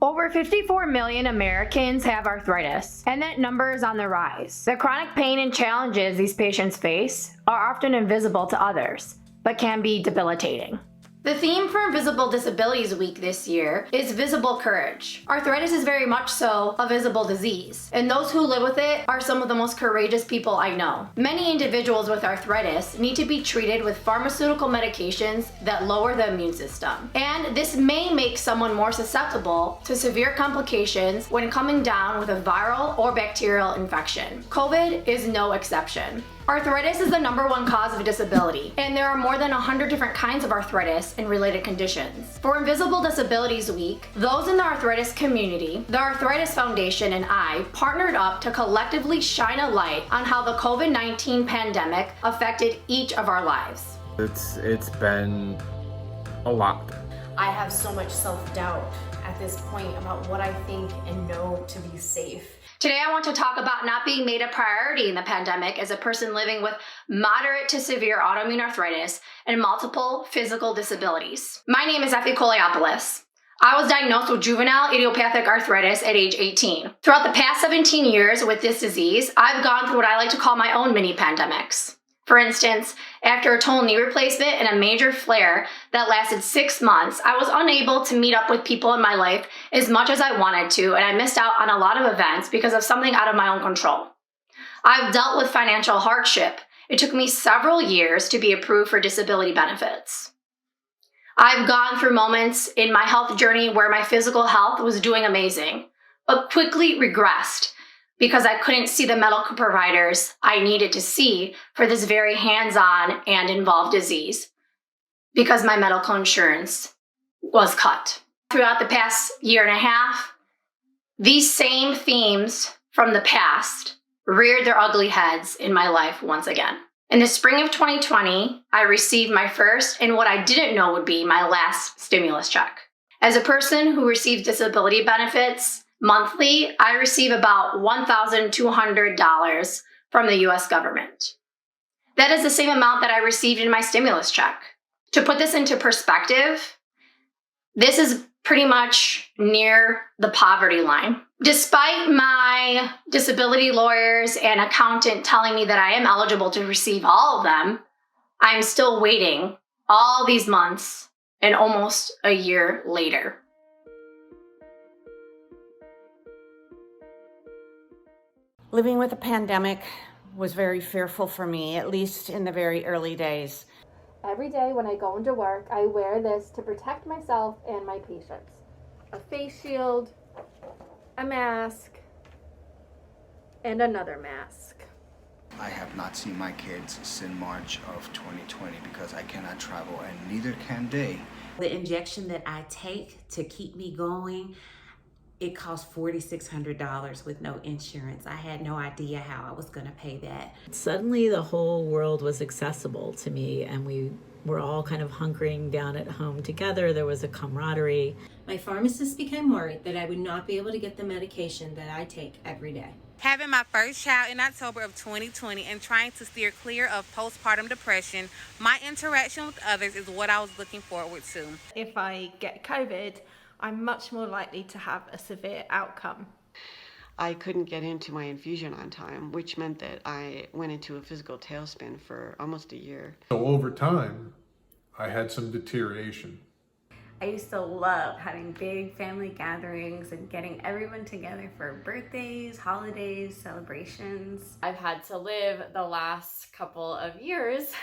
Over 54 million Americans have arthritis, and that number is on the rise. The chronic pain and challenges these patients face are often invisible to others, but can be debilitating. The theme for Invisible Disabilities Week this year is Visible Courage. Arthritis is very much so a visible disease, and those who live with it are some of the most courageous people I know. Many individuals with arthritis need to be treated with pharmaceutical medications that lower the immune system, and this may make someone more susceptible to severe complications when coming down with a viral or bacterial infection. COVID is no exception. Arthritis is the #1 cause of disability, and there are more than 100 different kinds of arthritis and related conditions. For Invisible Disabilities Week, those in the arthritis community, the Arthritis Foundation, and I partnered up to collectively shine a light on how the COVID-19 pandemic affected each of our lives. It's been a lot. I have so much self-doubt at this point about what I think and know to be safe. Today I want to talk about not being made a priority in the pandemic as a person living with moderate to severe autoimmune arthritis and multiple physical disabilities. My name is Effie Koliopoulos. I was diagnosed with juvenile idiopathic arthritis at age 18. Throughout the past 17 years with this disease, I've gone through what I like to call my own mini pandemics. For instance, after a total knee replacement and a major flare that lasted 6 months, I was unable to meet up with people in my life as much as I wanted to, and I missed out on a lot of events because of something out of my own control. I've dealt with financial hardship. It took me several years to be approved for disability benefits. I've gone through moments in my health journey where my physical health was doing amazing, but quickly regressed because I couldn't see the medical providers I needed to see for this very hands-on and involved disease because my medical insurance was cut. Throughout the past year and a half, these same themes from the past reared their ugly heads in my life once again. In the spring of 2020, I received my first and what I didn't know would be my last stimulus check. As a person who receives disability benefits monthly, I receive about $1,200 from the US government. That is the same amount that I received in my stimulus check. To put this into perspective, this is pretty much near the poverty line. Despite my disability lawyers and accountant telling me that I am eligible to receive all of them, I'm still waiting all these months and almost a year later. Living with a pandemic was very fearful for me, at least in the very early days. Every day when I go into work, I wear this to protect myself and my patients. A face shield, a mask, and another mask. I have not seen my kids since March of 2020 because I cannot travel and neither can they. The injection that I take to keep me going, it cost $4,600 with no insurance. I had no idea how I was going to pay that. Suddenly the whole world was accessible to me, and we were all kind of hunkering down at home together. There was a camaraderie. My pharmacist became worried that I would not be able to get the medication that I take every day. Having my first child in October of 2020 and trying to steer clear of postpartum depression, my interaction with others is what I was looking forward to. If I get COVID, I'm much more likely to have a severe outcome. I couldn't get into my infusion on time, which meant that I went into a physical tailspin for almost a year. So over time, I had some deterioration. I used to love having big family gatherings and getting everyone together for birthdays, holidays, celebrations. I've had to live the last couple of years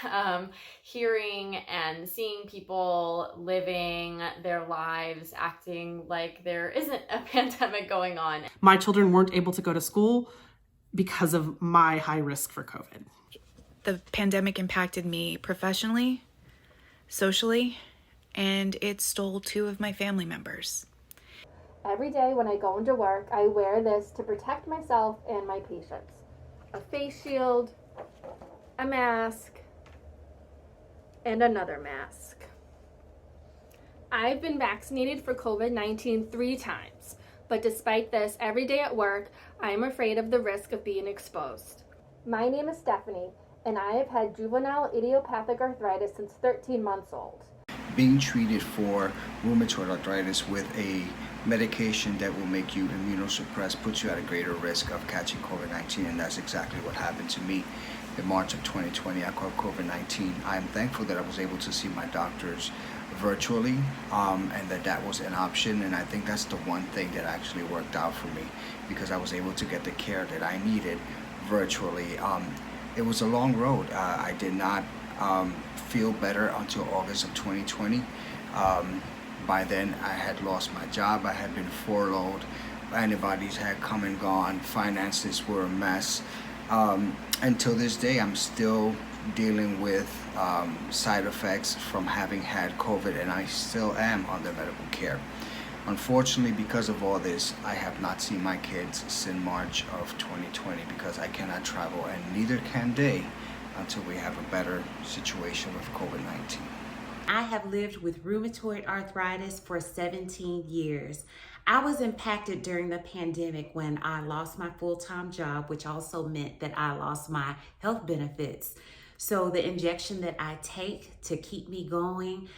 hearing and seeing people living their lives acting like there isn't a pandemic going on. My children weren't able to go to school because of my high risk for COVID. The pandemic impacted me professionally, socially, and it stole 2 of my family members. Every day when I go into work, I wear this to protect myself and my patients. A face shield, a mask, and another mask. I've been vaccinated for COVID-19 3 times, but despite this, every day at work, I am afraid of the risk of being exposed. My name is Stephanie, and I have had juvenile idiopathic arthritis since 13 months old. Being treated for rheumatoid arthritis with a medication that will make you immunosuppressed puts you at a greater risk of catching COVID-19, and that's exactly what happened to me in March of 2020. I caught COVID-19. I'm thankful that I was able to see my doctors virtually, and that was an option, and I think that's the one thing that actually worked out for me, because I was able to get the care that I needed virtually. It was a long road. I did not feel better until August of 2020. By then I had lost my job, I had been furloughed, antibodies had come and gone, finances were a mess. Until this day, I'm still dealing with side effects from having had COVID, and I still am under medical care. Unfortunately, because of all this, I have not seen my kids since March of 2020 because I cannot travel, and neither can they until we have a better situation with COVID-19. I have lived with rheumatoid arthritis for 17 years. I was impacted during the pandemic when I lost my full-time job, which also meant that I lost my health benefits. So the injection that I take to keep me going,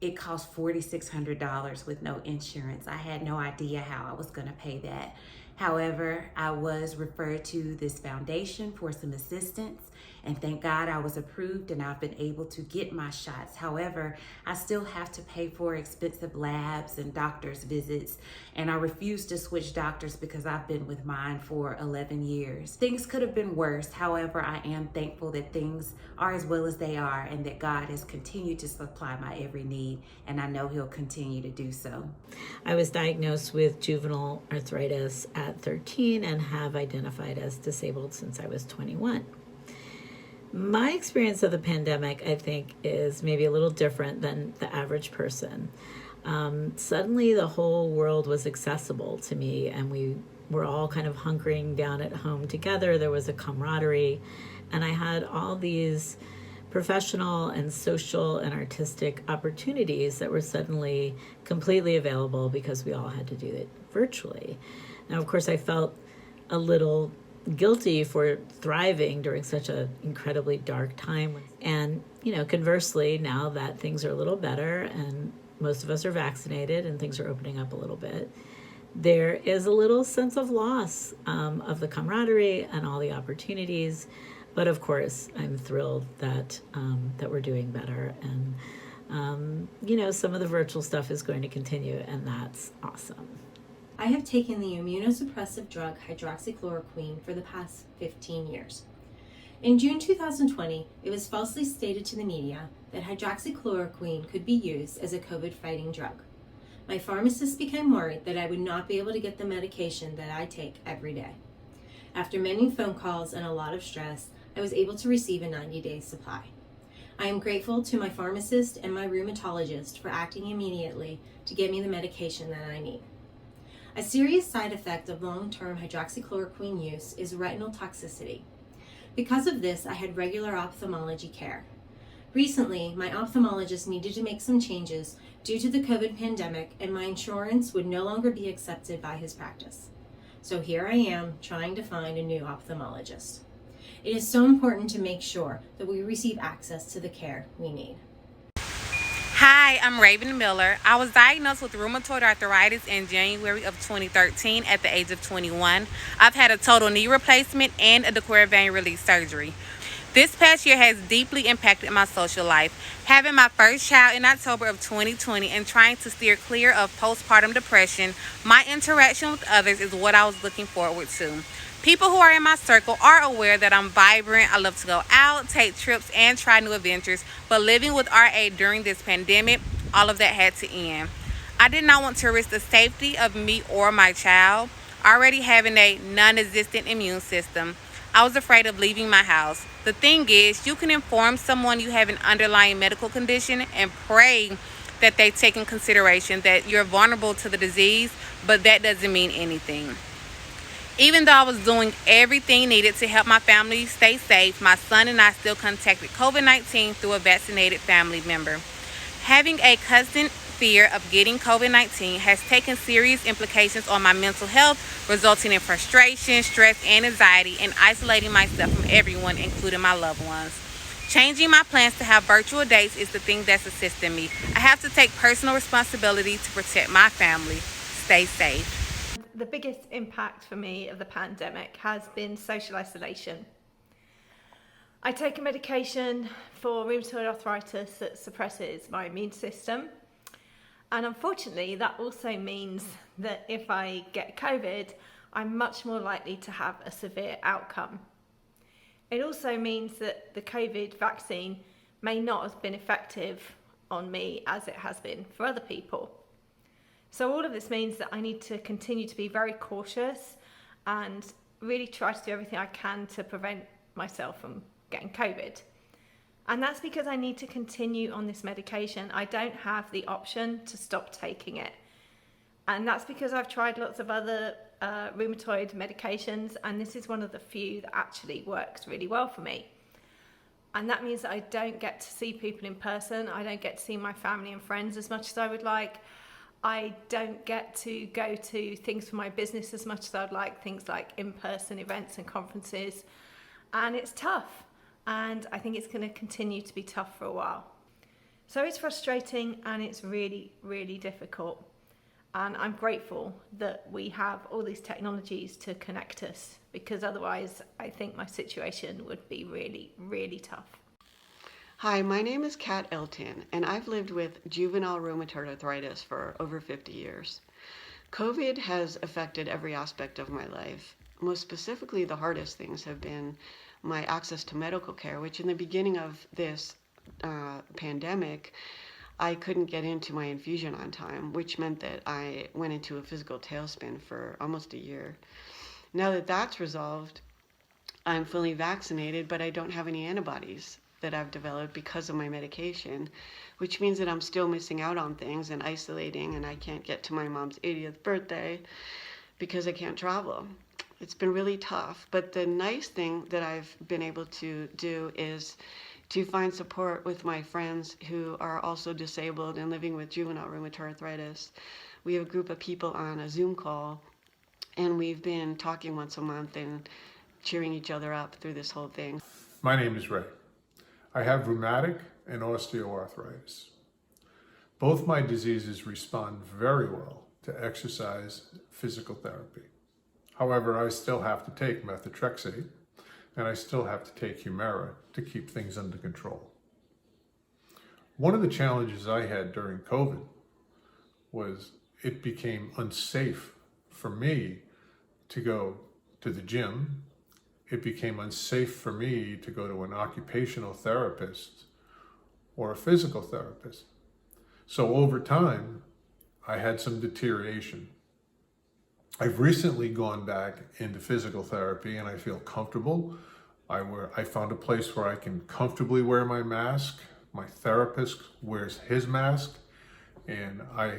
it cost $4,600 with no insurance. I had no idea how I was going to pay that. However, I was referred to this foundation for some assistance, and thank God I was approved and I've been able to get my shots. However, I still have to pay for expensive labs and doctor's visits, and I refuse to switch doctors because I've been with mine for 11 years. Things could have been worse. However, I am thankful that things are as well as they are, and that God has continued to supply my every need, and I know He'll continue to do so. I was diagnosed with juvenile arthritis at 13 and have identified as disabled since I was 21. My experience of the pandemic, I think, is maybe a little different than the average person. Suddenly the whole world was accessible to me, and we were all kind of hunkering down at home together. There was a camaraderie, and I had all these professional and social and artistic opportunities that were suddenly completely available because we all had to do it virtually. Now, of course, I felt a little guilty for thriving during such an incredibly dark time. And, conversely, now that things are a little better and most of us are vaccinated and things are opening up a little bit, there is a little sense of loss of the camaraderie and all the opportunities. But of course, I'm thrilled that we're doing better. And, some of the virtual stuff is going to continue, and that's awesome. I have taken the immunosuppressive drug hydroxychloroquine for the past 15 years. In June 2020, it was falsely stated to the media that hydroxychloroquine could be used as a COVID-fighting drug. My pharmacist became worried that I would not be able to get the medication that I take every day. After many phone calls and a lot of stress, I was able to receive a 90-day supply. I am grateful to my pharmacist and my rheumatologist for acting immediately to get me the medication that I need. A serious side effect of long-term hydroxychloroquine use is retinal toxicity. Because of this, I had regular ophthalmology care. Recently, my ophthalmologist needed to make some changes due to the COVID pandemic, and my insurance would no longer be accepted by his practice. So here I am trying to find a new ophthalmologist. It is so important to make sure that we receive access to the care we need. Hi, I'm Raven Miller. I was diagnosed with rheumatoid arthritis in January of 2013 at the age of 21. I've had a total knee replacement and a dequerent vein release surgery. This past year has deeply impacted my social life. Having my first child in October of 2020 and trying to steer clear of postpartum depression, my interaction with others is what I was looking forward to. People who are in my circle are aware that I'm vibrant, I love to go out, take trips, and try new adventures, but living with RA during this pandemic, all of that had to end. I did not want to risk the safety of me or my child. Already having a non-existent immune system, I was afraid of leaving my house. The thing is, you can inform someone you have an underlying medical condition and pray that they take in consideration that you're vulnerable to the disease, but that doesn't mean anything. Even though I was doing everything needed to help my family stay safe, my son and I still contacted COVID-19 through a vaccinated family member. Having a constant fear of getting COVID-19 has taken serious implications on my mental health, resulting in frustration, stress, and anxiety, and isolating myself from everyone, including my loved ones. Changing my plans to have virtual dates is the thing that's assisting me. I have to take personal responsibility to protect my family. stay safe. The biggest impact for me of the pandemic has been social isolation. I take a medication for rheumatoid arthritis that suppresses my immune system. And unfortunately, that also means that if I get COVID, I'm much more likely to have a severe outcome. It also means that the COVID vaccine may not have been effective on me as it has been for other people. So all of this means that I need to continue to be very cautious and really try to do everything I can to prevent myself from getting COVID. And that's because I need to continue on this medication. I don't have the option to stop taking it. And that's because I've tried lots of other rheumatoid medications, and this is one of the few that actually works really well for me. And that means that I don't get to see people in person. I don't get to see my family and friends as much as I would like. I don't get to go to things for my business as much as I'd like, things like in-person events and conferences. And it's tough. And I think it's going to continue to be tough for a while. So it's frustrating and it's really, really difficult. And I'm grateful that we have all these technologies to connect us, because otherwise I think my situation would be really, really tough. Hi, my name is Kat Elton, and I've lived with juvenile rheumatoid arthritis for over 50 years. COVID has affected every aspect of my life. Most specifically, the hardest things have been my access to medical care, which in the beginning of this pandemic, I couldn't get into my infusion on time, which meant that I went into a physical tailspin for almost a year. Now that that's resolved, I'm fully vaccinated, but I don't have any antibodies that I've developed because of my medication, which means that I'm still missing out on things and isolating, and I can't get to my mom's 80th birthday because I can't travel. It's been really tough, but the nice thing that I've been able to do is to find support with my friends who are also disabled and living with juvenile rheumatoid arthritis. We have a group of people on a Zoom call, and we've been talking once a month and cheering each other up through this whole thing. My name is Ray. I have rheumatic and osteoarthritis. Both my diseases respond very well to exercise, physical therapy. However, I still have to take methotrexate, and I still have to take Humira to keep things under control. One of the challenges I had during COVID was it became unsafe for me to go to the gym. It became unsafe for me to go to an occupational therapist or a physical therapist. So over time, I had some deterioration. I've recently gone back into physical therapy and I feel comfortable. I found a place where I can comfortably wear my mask. My therapist wears his mask, and I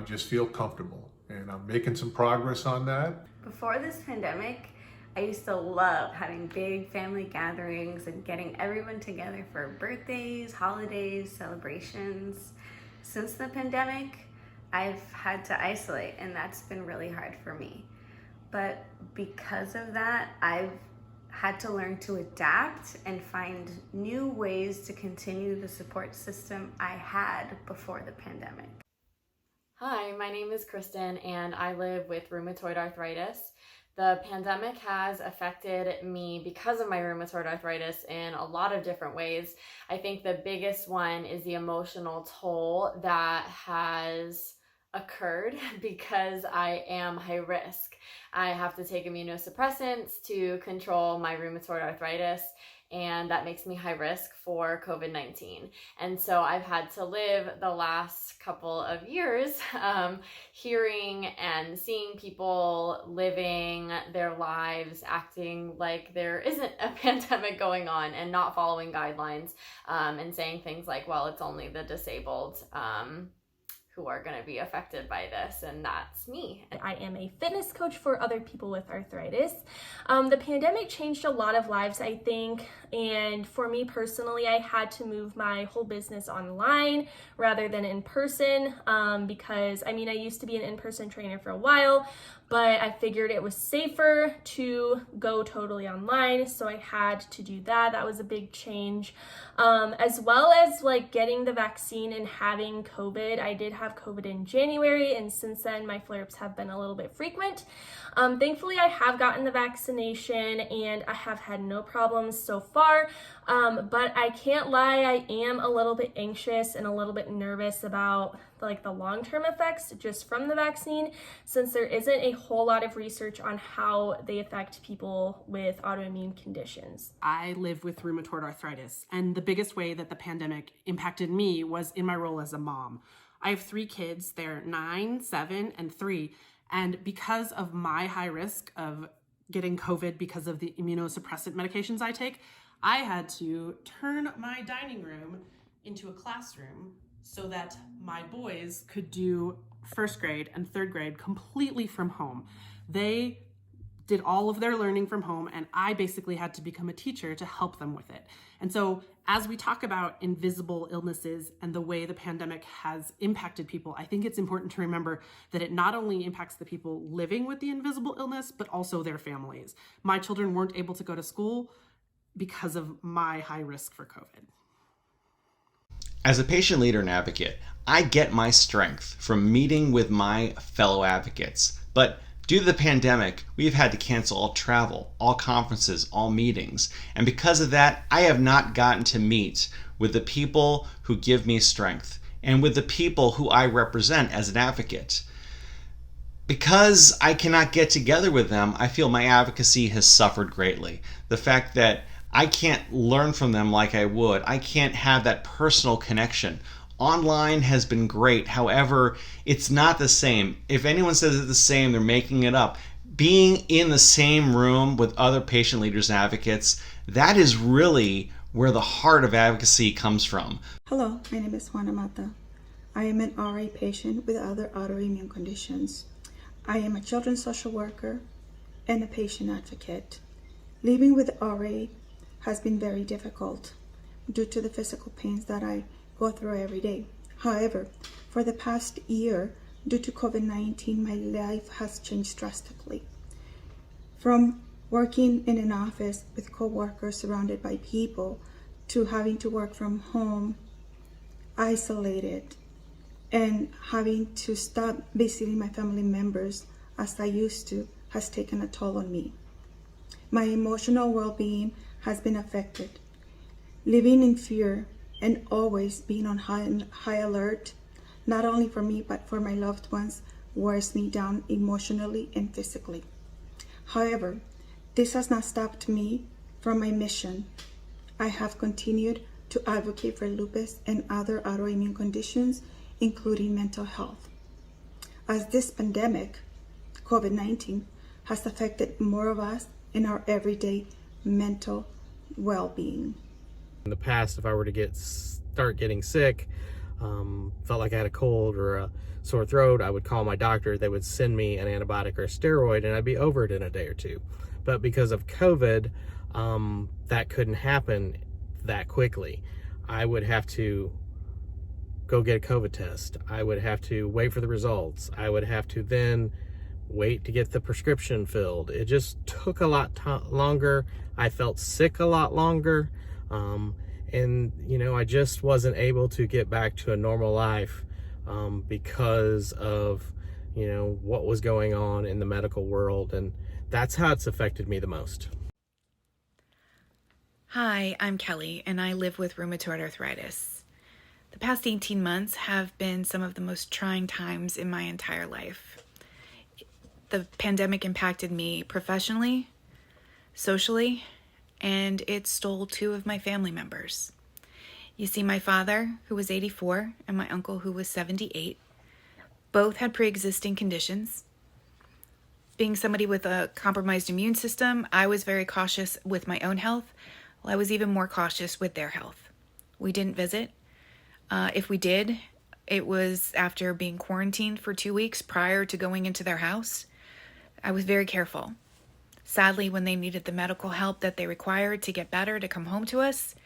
just feel comfortable, and I'm making some progress on that. Before this pandemic, I used to love having big family gatherings and getting everyone together for birthdays, holidays, celebrations. Since the pandemic, I've had to isolate, and that's been really hard for me. But because of that, I've had to learn to adapt and find new ways to continue the support system I had before the pandemic. Hi, my name is Kristen and I live with rheumatoid arthritis. The pandemic has affected me because of my rheumatoid arthritis in a lot of different ways. I think the biggest one is the emotional toll that has occurred because I am high risk. I have to take immunosuppressants to control my rheumatoid arthritis, and that makes me high risk for COVID-19. And so I've had to live the last couple of years hearing and seeing people living their lives acting like there isn't a pandemic going on and not following guidelines, and saying things like, well, it's only the disabled who are going to be affected by this, and that's me. I am a fitness coach for other people with arthritis. The pandemic changed a lot of lives, I think, And for me personally, I had to move my whole business online rather than in person because I used to be an in-person trainer for a while, but I figured it was safer to go totally online, so I had to do that. That was a big change. As well as like getting the vaccine and having COVID. I did have COVID in January, and since then my flare-ups have been a little bit frequent. Thankfully, I have gotten the vaccination and I have had no problems so far, but I can't lie, I am a little bit anxious and a little bit nervous about like the long-term effects just from the vaccine, since there isn't a whole lot of research on how they affect people with autoimmune conditions. I live with rheumatoid arthritis, and the biggest way that the pandemic impacted me was in my role as a mom. I have 3 kids, they're 9, 7, and 3, and because of my high risk of getting COVID because of the immunosuppressant medications I take, I had to turn my dining room into a classroom so that my boys could do first grade and third grade completely from home. They did all of their learning from home, and I basically had to become a teacher to help them with it. And so as we talk about invisible illnesses and the way the pandemic has impacted people, I think it's important to remember that it not only impacts the people living with the invisible illness, but also their families. My children weren't able to go to school because of my high risk for COVID. As a patient leader and advocate, I get my strength from meeting with my fellow advocates. But due to the pandemic, we've had to cancel all travel, all conferences, all meetings. And because of that, I have not gotten to meet with the people who give me strength and with the people who I represent as an advocate. Because I cannot get together with them, I feel my advocacy has suffered greatly. The fact that I can't learn from them like I would. I can't have that personal connection. Online has been great. However, it's not the same. If anyone says it's the same, they're making it up. Being in the same room with other patient leaders and advocates, that is really where the heart of advocacy comes from. Hello, my name is Juana Mata. I am an RA patient with other autoimmune conditions. I am a children's social worker and a patient advocate. Living with RA has been very difficult due to the physical pains that I go through every day. However, for the past year, due to COVID-19, my life has changed drastically. From working in an office with co-workers surrounded by people to having to work from home, isolated, and having to stop visiting my family members as I used to has taken a toll on me. My emotional well-being has been affected. Living in fear and always being on high alert, not only for me but for my loved ones, wears me down emotionally and physically. However, this has not stopped me from my mission. I have continued to advocate for lupus and other autoimmune conditions, including mental health. As this pandemic, COVID-19, has affected more of us in our everyday mental well-being. In the past, if I were to start getting sick, felt like I had a cold or a sore throat, I would call my doctor. They would send me an antibiotic or a steroid, and I'd be over it in a day or two. But because of COVID, that couldn't happen that quickly. I would have to go get a COVID test. I would have to wait for the results. I would have to then wait to get the prescription filled. It just took a lot longer. I felt sick a lot longer. And I just wasn't able to get back to a normal life because of, what was going on in the medical world. And that's how it's affected me the most. Hi, I'm Kelly, and I live with rheumatoid arthritis. The past 18 months have been some of the most trying times in my entire life. The pandemic impacted me professionally, socially, and it stole 2 of my family members. You see, my father, who was 84, and my uncle, who was 78, both had pre-existing conditions. Being somebody with a compromised immune system, I was very cautious with my own health. Well, I was even more cautious with their health. We didn't visit. If we did, it was after being quarantined for 2 weeks prior to going into their house. I was very careful. Sadly, when they needed the medical help that they required to get better to come home to us,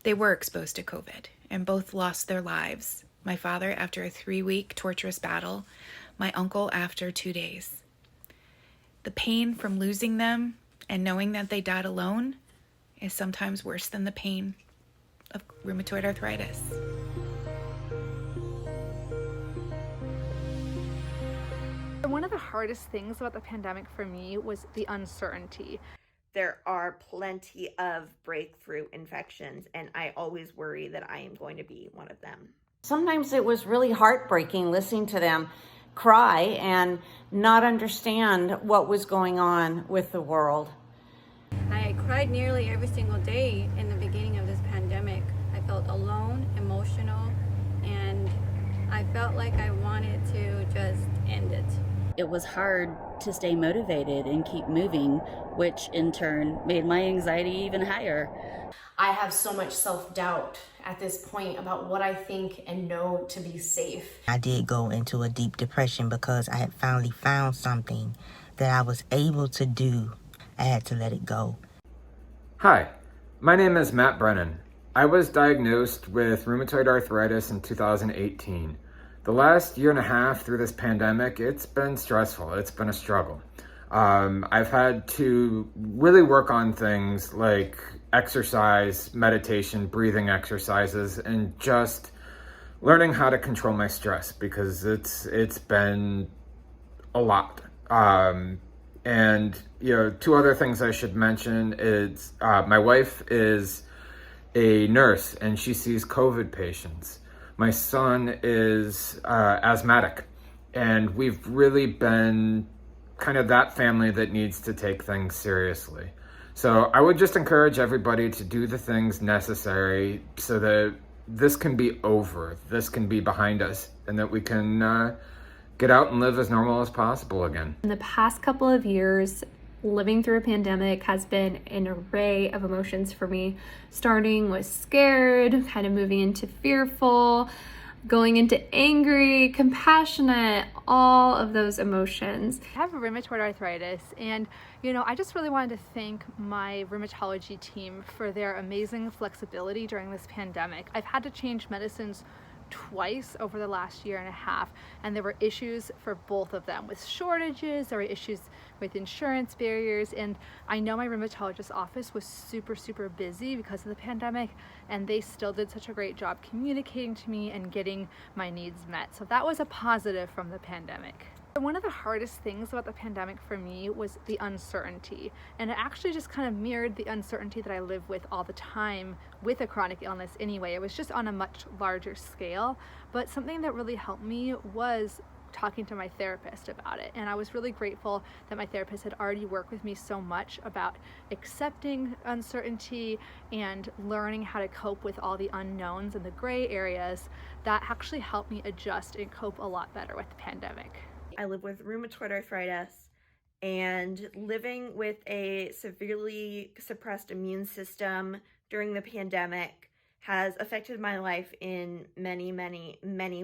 they were exposed to COVID and both lost their lives. My father after a 3-week torturous battle, my uncle after 2 days. The pain from losing them and knowing that they died alone is sometimes worse than the pain of rheumatoid arthritis. One of the hardest things about the pandemic for me was the uncertainty. There are plenty of breakthrough infections, and I always worry that I am going to be one of them. Sometimes it was really heartbreaking listening to them cry and not understand what was going on with the world. I cried nearly every single day in the beginning of this pandemic. I felt alone, emotional, and I felt like I wanted to just end it. It was hard to stay motivated and keep moving, which in turn made my anxiety even higher. I have so much self-doubt at this point about what I think and know to be safe. I did go into a deep depression because I had finally found something that I was able to do. I had to let it go. Hi, my name is Matt Brennan. I was diagnosed with rheumatoid arthritis in 2018. The last year and a half through this pandemic, it's been stressful. It's been a struggle. I've had to really work on things like exercise, meditation, breathing exercises, and just learning how to control my stress because it's been a lot. And you know, two other things I should mention is my wife is a nurse and she sees COVID patients. My son is asthmatic, and we've really been kind of that family that needs to take things seriously. So I would just encourage everybody to do the things necessary so that this can be over, this can be behind us, and that we can get out and live as normal as possible again. In the past couple of years, living through a pandemic has been an array of emotions for me, starting with scared, kind of moving into fearful, going into angry, compassionate, all of those emotions. I have rheumatoid arthritis, and I just really wanted to thank my rheumatology team for their amazing flexibility during this pandemic. I've had to change medicines twice over the last year and a half, and there were issues for both of them with shortages, there were issues with insurance barriers, and I know my rheumatologist's office was super busy because of the pandemic, and they still did such a great job communicating to me and getting my needs met. So that was a positive from the pandemic. One of the hardest things about the pandemic for me was the uncertainty, and it actually just kind of mirrored the uncertainty that I live with all the time with a chronic illness anyway. It was just on a much larger scale, but something that really helped me was talking to my therapist about it, and I was really grateful that my therapist had already worked with me so much about accepting uncertainty and learning how to cope with all the unknowns and the gray areas. That actually helped me adjust and cope a lot better with the pandemic. I live with rheumatoid arthritis, and living with a severely suppressed immune system during the pandemic has affected my life in many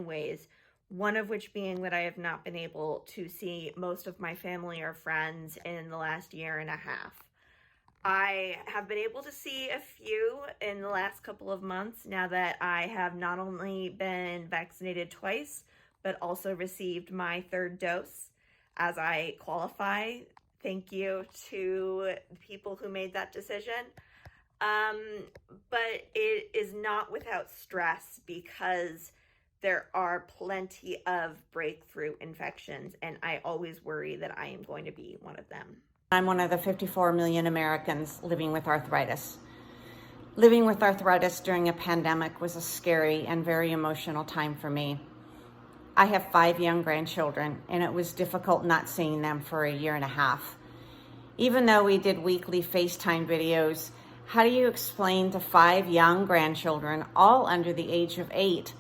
ways. One of which being that I have not been able to see most of my family or friends in the last year and a half. I have been able to see a few in the last couple of months now that I have not only been vaccinated twice, but also received my 3rd dose as I qualify. Thank you to the people who made that decision. But it is not without stress because there are plenty of breakthrough infections, and I always worry that I am going to be one of them. I'm one of the 54 million Americans living with arthritis. Living with arthritis during a pandemic was a scary and very emotional time for me. I have 5 young grandchildren, and it was difficult not seeing them for a year and a half. Even though we did weekly FaceTime videos, how do you explain to 5 young grandchildren, all under the age of 8,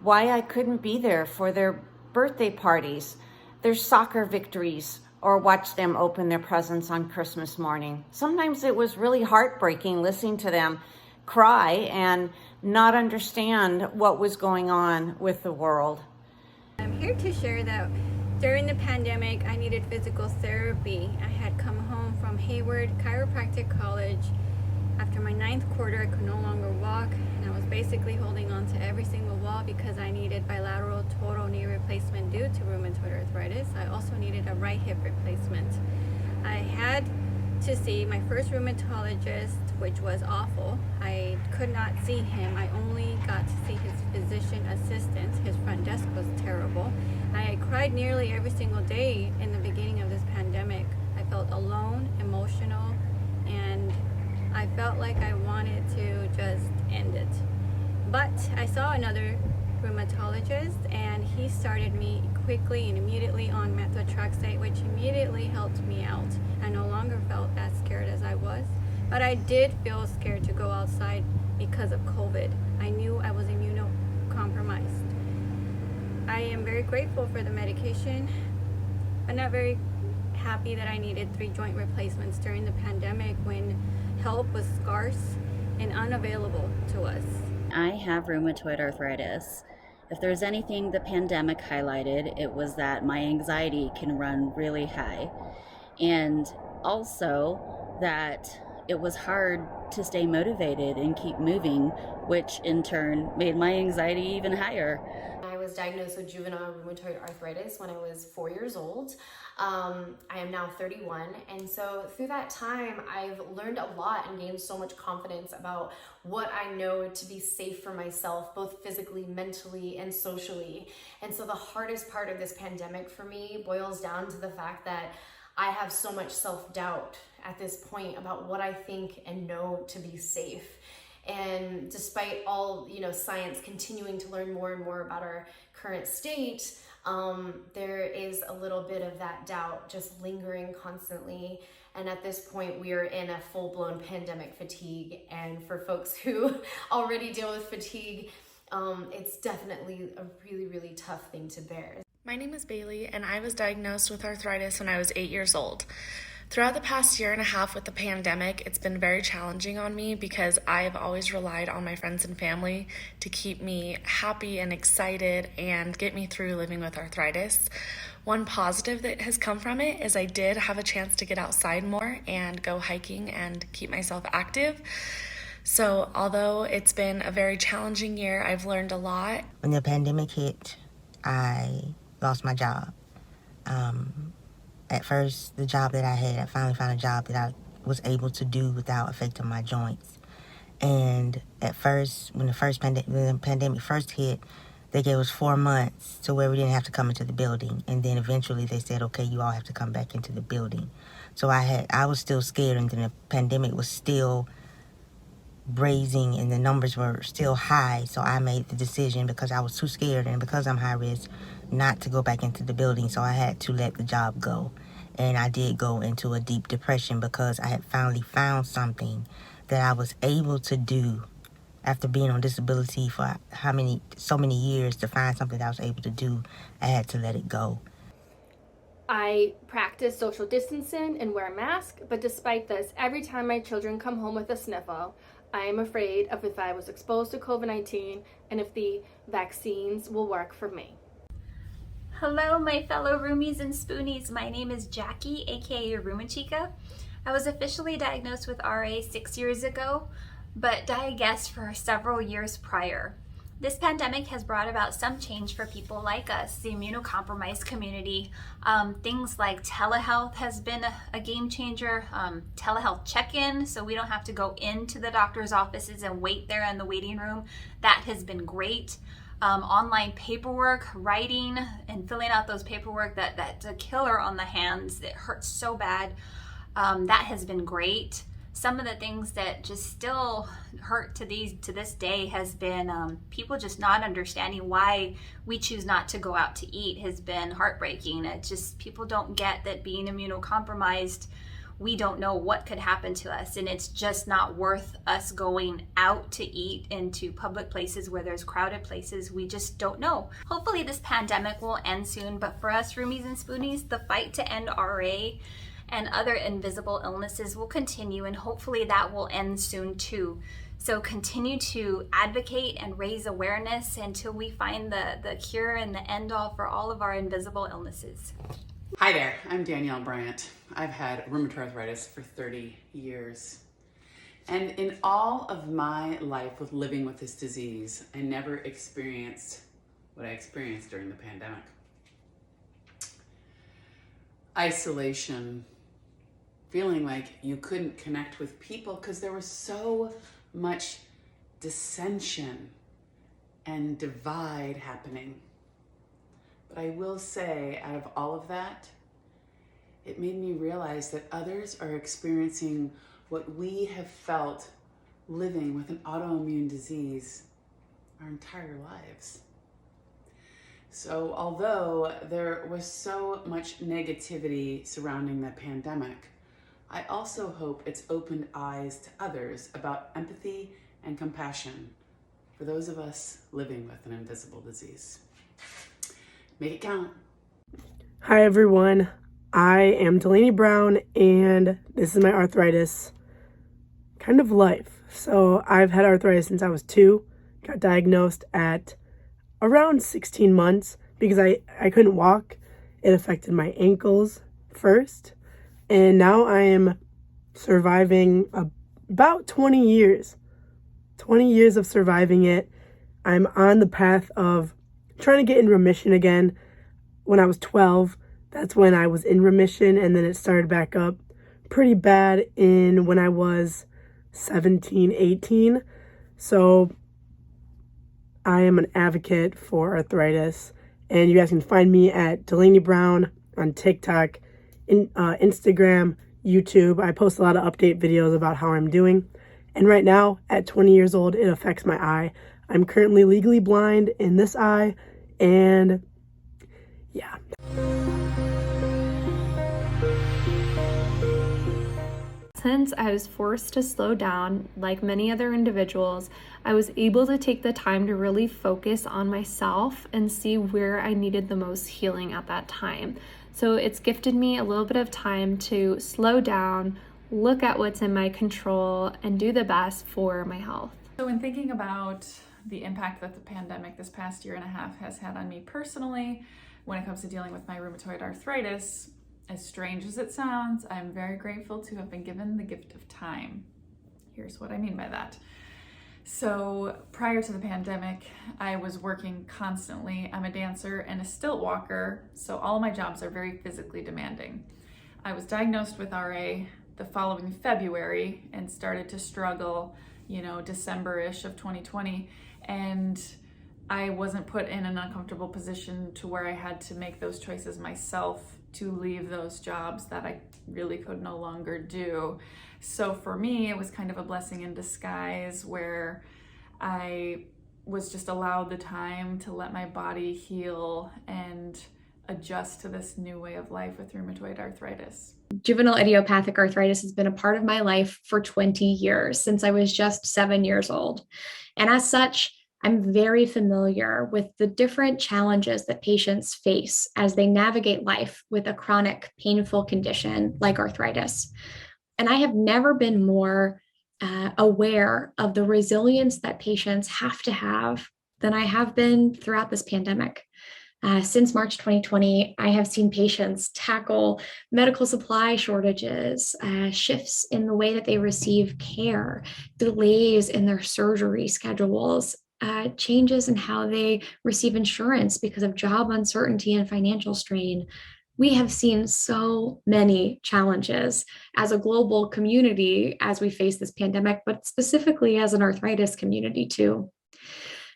why I couldn't be there for their birthday parties, their soccer victories, or watch them open their presents on Christmas morning? Sometimes it was really heartbreaking listening to them cry and not understand what was going on with the world. I'm here to share that During the pandemic, I needed physical therapy. I had come home from Hayward Chiropractic College. After my 9th quarter, I could no longer walk, and I was basically holding on to every single wall because I needed bilateral total knee replacement due to rheumatoid arthritis. I also needed a right hip replacement. I had to see my first rheumatologist, which was awful. I could not see him. I only got to see his physician assistant. His front desk was terrible. I cried nearly every single day in the beginning of this pandemic. I felt alone, emotional, and I felt like I wanted to just end it. But I saw another rheumatologist, and he started me quickly and immediately on methotrexate, which immediately helped me out. I no longer felt as scared as I was, but I did feel scared to go outside because of COVID. I knew I was immunocompromised. I am very grateful for the medication, but not very happy that I needed 3 joint replacements during the pandemic when help was scarce and unavailable to us. I have rheumatoid arthritis. If there's anything the pandemic highlighted, it was that my anxiety can run really high. And also that it was hard to stay motivated and keep moving, which in turn made my anxiety even higher. I was diagnosed with juvenile rheumatoid arthritis when I was 4 years old. I am now 31, and so through that time I've learned a lot and gained so much confidence about what I know to be safe for myself, both physically, mentally, and socially. And so the hardest part of this pandemic for me boils down to the fact that I have so much self-doubt at this point about what I think and know to be safe. And despite all, science continuing to learn more and more about our current state, there is a little bit of that doubt just lingering constantly. And at this point, we are in a full-blown pandemic fatigue. And for folks who already deal with fatigue, it's definitely a really, really tough thing to bear. My name is Bailey, and I was diagnosed with arthritis when I was 8 years old. Throughout the past year and a half with the pandemic, it's been very challenging on me because I've always relied on my friends and family to keep me happy and excited and get me through living with arthritis. One positive that has come from it is I did have a chance to get outside more and go hiking and keep myself active. So although it's been a very challenging year, I've learned a lot. When the pandemic hit, I lost my job. At first, the job that I had, I finally found a job that I was able to do without affecting my joints. And at first, when the pandemic first hit, they gave us 4 months to where we didn't have to come into the building. And then eventually they said, okay, you all have to come back into the building. So I was still scared, and then the pandemic was still raising and the numbers were still high. So I made the decision, because I was too scared and because I'm high risk, not to go back into the building. So I had to let the job go. And I did go into a deep depression because I had finally found something that I was able to do after being on disability for so many years. To find something that I was able to do, I had to let it go. I practice social distancing and wear a mask, but despite this, every time my children come home with a sniffle, I am afraid of if I was exposed to COVID-19 and if the vaccines will work for me. Hello, my fellow roomies and spoonies. My name is Jackie, aka Rheumatica. I was officially diagnosed with RA 6 years ago, but diagnosed for several years prior. This pandemic has brought about some change for people like us, the immunocompromised community. Things like telehealth has been a game changer. Telehealth check-in, so we don't have to go into the doctor's offices and wait there in the waiting room. That has been great. Online paperwork, writing and filling out those paperwork, that's a killer on the hands. It hurts so bad. That has been great. Some of the things that just still hurt to this day has been people just not understanding why we choose not to go out to eat has been heartbreaking. It's just, people don't get that being immunocompromised, we don't know what could happen to us, and it's just not worth us going out to eat into public places where there's crowded places. We just don't know. Hopefully this pandemic will end soon, but for us roomies and spoonies, the fight to end RA and other invisible illnesses will continue, and hopefully that will end soon too. So continue to advocate and raise awareness until we find the cure and the end all for all of our invisible illnesses. Hi there, I'm Danielle Bryant. I've had rheumatoid arthritis for 30 years. And in all of my life with living with this disease, I never experienced what I experienced during the pandemic. Isolation, feeling like you couldn't connect with people because there was so much dissension and divide happening. But I will say, out of all of that, it made me realize that others are experiencing what we have felt living with an autoimmune disease our entire lives. So although there was so much negativity surrounding the pandemic, I also hope it's opened eyes to others about empathy and compassion for those of us living with an invisible disease. Make it count. Hi everyone, I am Delaney Brown and this is my arthritis kind of life. So I've had arthritis since I was 2, got diagnosed at around 16 months because I couldn't walk. It affected my ankles first, and now I am surviving about 20 years of surviving it. I'm on the path of trying to get in remission again. When I was 12, that's when I was in remission, and then it started back up pretty bad when I was 17, 18. So I am an advocate for arthritis, and you guys can find me at Delaney Brown on TikTok, Instagram, YouTube. I post a lot of update videos about how I'm doing. And right now, at 20 years old, it affects my eye. I'm currently legally blind in this eye, and yeah. Since I was forced to slow down, like many other individuals, I was able to take the time to really focus on myself and see where I needed the most healing at that time. So it's gifted me a little bit of time to slow down, look at what's in my control, and do the best for my health. So in thinking about the impact that the pandemic this past year and a half has had on me personally, when it comes to dealing with my rheumatoid arthritis, as strange as it sounds, I'm very grateful to have been given the gift of time. Here's what I mean by that. So prior to the pandemic, I was working constantly. I'm a dancer and a stilt walker, so all of my jobs are very physically demanding. I was diagnosed with RA the following February and started to struggle, December-ish of 2020. And I wasn't put in an uncomfortable position to where I had to make those choices myself to leave those jobs that I really could no longer do. So for me, it was kind of a blessing in disguise where I was just allowed the time to let my body heal and adjust to this new way of life with rheumatoid arthritis. Juvenile idiopathic arthritis has been a part of my life for 20 years, since I was just 7 years old. And as such, I'm very familiar with the different challenges that patients face as they navigate life with a chronic, painful condition like arthritis. And I have never been more aware of the resilience that patients have to have than I have been throughout this pandemic. Since March 2020, I have seen patients tackle medical supply shortages, shifts in the way that they receive care, delays in their surgery schedules, changes in how they receive insurance because of job uncertainty and financial strain. We have seen so many challenges as a global community as we face this pandemic, but specifically as an arthritis community too.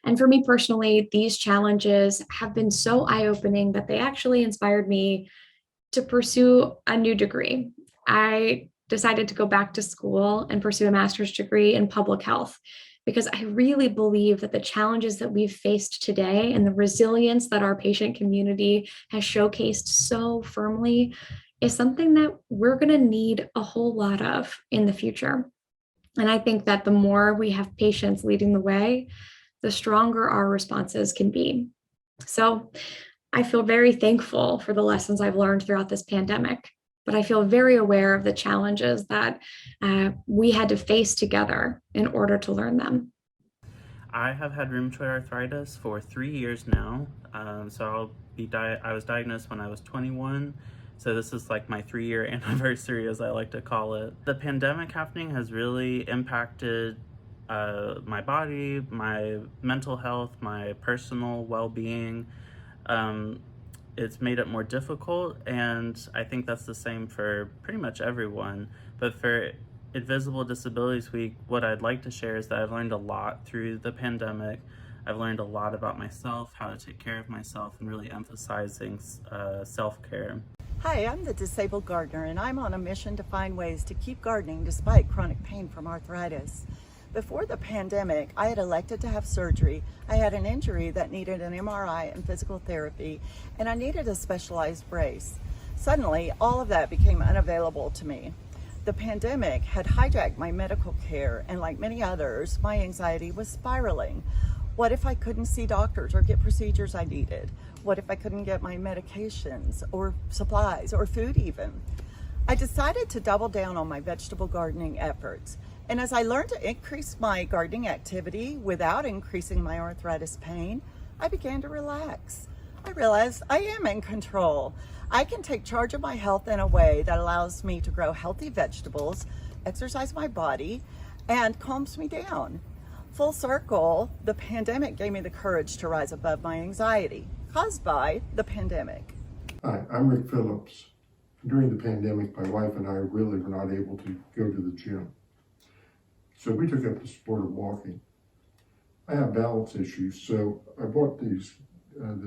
And for me personally, these challenges have been so eye-opening that they actually inspired me to pursue a new degree. I decided to go back to school and pursue a master's degree in public health, because I really believe that the challenges that we've faced today and the resilience that our patient community has showcased so firmly is something that we're going to need a whole lot of in the future. And I think that the more we have patients leading the way, the stronger our responses can be. So I feel very thankful for the lessons I've learned throughout this pandemic, but I feel very aware of the challenges that we had to face together in order to learn them. I have had rheumatoid arthritis for 3 years now. I was diagnosed when I was 21. So this is like my 3-year anniversary, as I like to call it. The pandemic happening has really impacted my body, my mental health, my personal well-being. It's made it more difficult, and I think that's the same for pretty much everyone. But for Invisible Disabilities Week, what I'd like to share is that I've learned a lot through the pandemic. I've learned a lot about myself, how to take care of myself, and really emphasizing self-care. Hi, I'm the disabled gardener, and I'm on a mission to find ways to keep gardening despite chronic pain from arthritis. Before the pandemic, I had elected to have surgery. I had an injury that needed an MRI and physical therapy, and I needed a specialized brace. Suddenly, all of that became unavailable to me. The pandemic had hijacked my medical care, and like many others, my anxiety was spiraling. What if I couldn't see doctors or get procedures I needed? What if I couldn't get my medications or supplies or food even? I decided to double down on my vegetable gardening efforts. And as I learned to increase my gardening activity without increasing my arthritis pain, I began to relax. I realized I am in control. I can take charge of my health in a way that allows me to grow healthy vegetables, exercise my body, and calms me down. Full circle, the pandemic gave me the courage to rise above my anxiety caused by the pandemic. Hi, I'm Rick Phillips. During the pandemic, my wife and I really were not able to go to the gym. So we took up the sport of walking. I have balance issues, so I bought this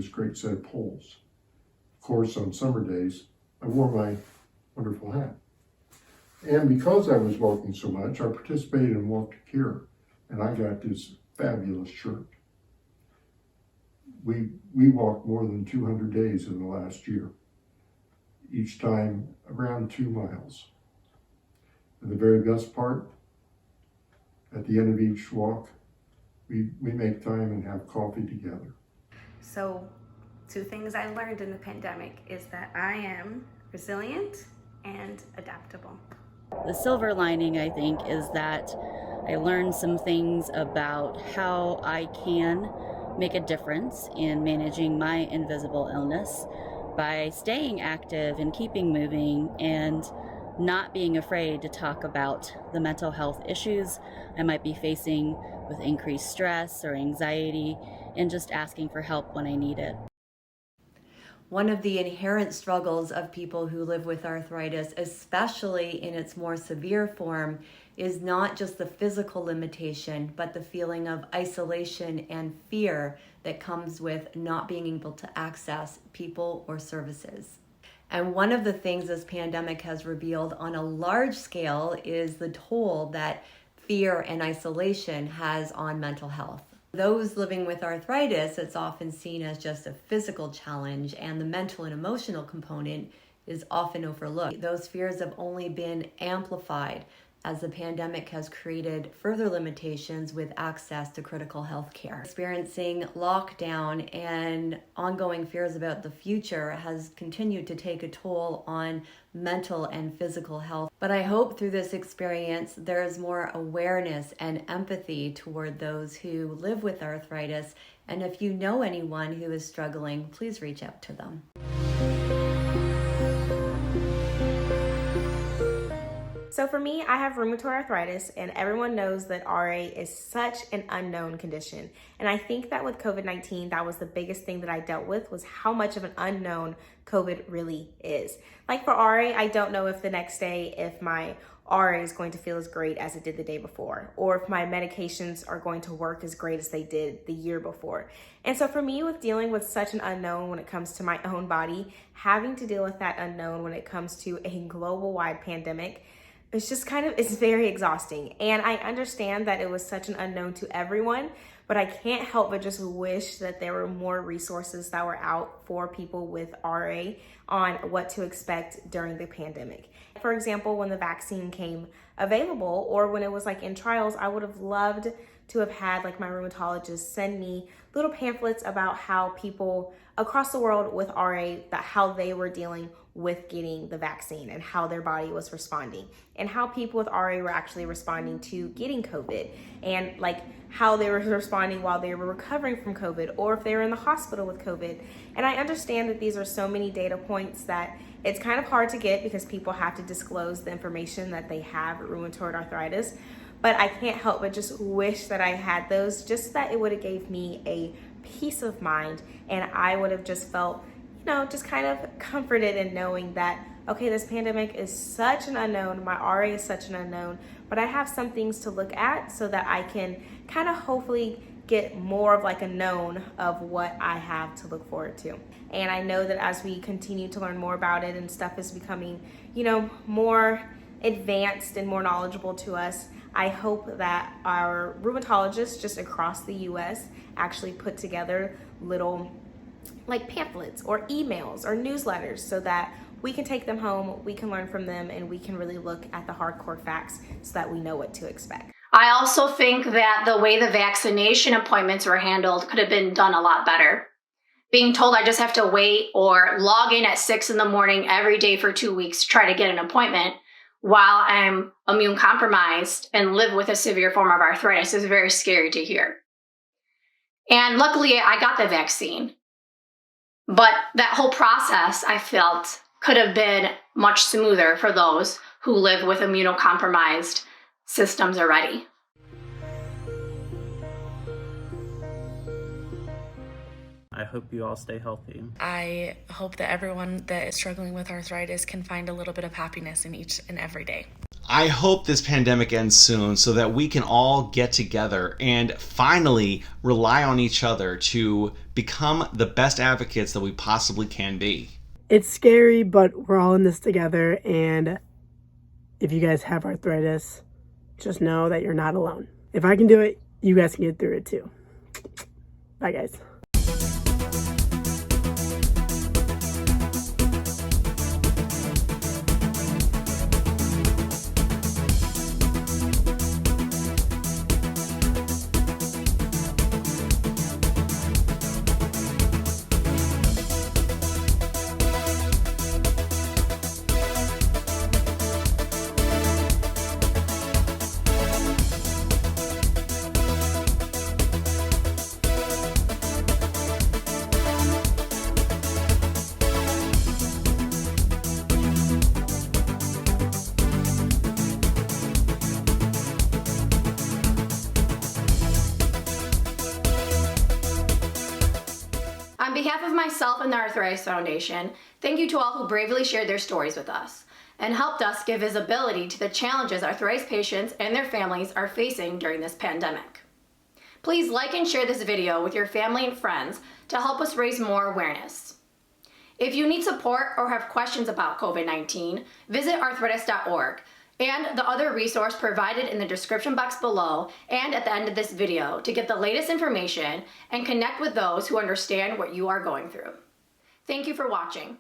great set of poles. Of course, on summer days, I wore my wonderful hat. And because I was walking so much, I participated in Walk to Cure, and I got this fabulous shirt. We walked more than 200 days in the last year, each time around 2 miles. And the very best part, at the end of each walk, we make time and have coffee together. So 2 things I learned in the pandemic is that I am resilient and adaptable. The silver lining, I think, is that I learned some things about how I can make a difference in managing my invisible illness by staying active and keeping moving and not being afraid to talk about the mental health issues I might be facing with increased stress or anxiety, and just asking for help when I need it. One of the inherent struggles of people who live with arthritis, especially in its more severe form, is not just the physical limitation, but the feeling of isolation and fear that comes with not being able to access people or services. And one of the things this pandemic has revealed on a large scale is the toll that fear and isolation has on mental health. Those living with arthritis, it's often seen as just a physical challenge, and the mental and emotional component is often overlooked. Those fears have only been amplified as the pandemic has created further limitations with access to critical health care. Experiencing lockdown and ongoing fears about the future has continued to take a toll on mental and physical health. But I hope through this experience there is more awareness and empathy toward those who live with arthritis. And if you know anyone who is struggling, please reach out to them. So for me, I have rheumatoid arthritis, and everyone knows that RA is such an unknown condition. And I think that with COVID-19, that was the biggest thing that I dealt with, was how much of an unknown COVID really is. Like for RA, I don't know if the next day, if my RA is going to feel as great as it did the day before, or if my medications are going to work as great as they did the year before. And so for me, with dealing with such an unknown when it comes to my own body, having to deal with that unknown when it comes to a global-wide pandemic, it's very exhausting. And I understand that it was such an unknown to everyone, but I can't help but just wish that there were more resources that were out for people with RA on what to expect during the pandemic. For example, when the vaccine came available, or when it was like in trials, I would have loved to have had like my rheumatologist send me little pamphlets about how people across the world with RA, how they were dealing with getting the vaccine and how their body was responding, and how people with RA were actually responding to getting COVID, and like how they were responding while they were recovering from COVID, or if they were in the hospital with COVID. And I understand that these are so many data points that it's kind of hard to get because people have to disclose the information that they have rheumatoid arthritis. But I can't help but just wish that I had those, just so that it would have gave me a peace of mind, and I would have just felt, just kind of comforted in knowing that, okay, this pandemic is such an unknown, my RA is such an unknown, but I have some things to look at so that I can kind of hopefully get more of like a known of what I have to look forward to. And I know that as we continue to learn more about it and stuff is becoming, more advanced and more knowledgeable to us, I hope that our rheumatologists just across the US actually put together little like pamphlets or emails or newsletters so that we can take them home, we can learn from them, and we can really look at the hardcore facts so that we know what to expect. I also think that the way the vaccination appointments were handled could have been done a lot better. Being told I just have to wait or log in at 6 in the morning every day for 2 weeks to try to get an appointment while I'm immune compromised and live with a severe form of arthritis is very scary to hear. And luckily I got the vaccine, but that whole process I felt could have been much smoother for those who live with immunocompromised systems already. I hope you all stay healthy. I hope that everyone that is struggling with arthritis can find a little bit of happiness in each and every day. I hope this pandemic ends soon so that we can all get together and finally rely on each other to become the best advocates that we possibly can be. It's scary, but we're all in this together, and if you guys have arthritis, just know that you're not alone. If I can do it, you guys can get through it too. Bye, guys. On behalf of myself and the Arthritis Foundation, thank you to all who bravely shared their stories with us and helped us give visibility to the challenges arthritis patients and their families are facing during this pandemic. Please like and share this video with your family and friends to help us raise more awareness. If you need support or have questions about COVID-19, visit arthritis.org and the other resource provided in the description box below and at the end of this video to get the latest information and connect with those who understand what you are going through. Thank you for watching.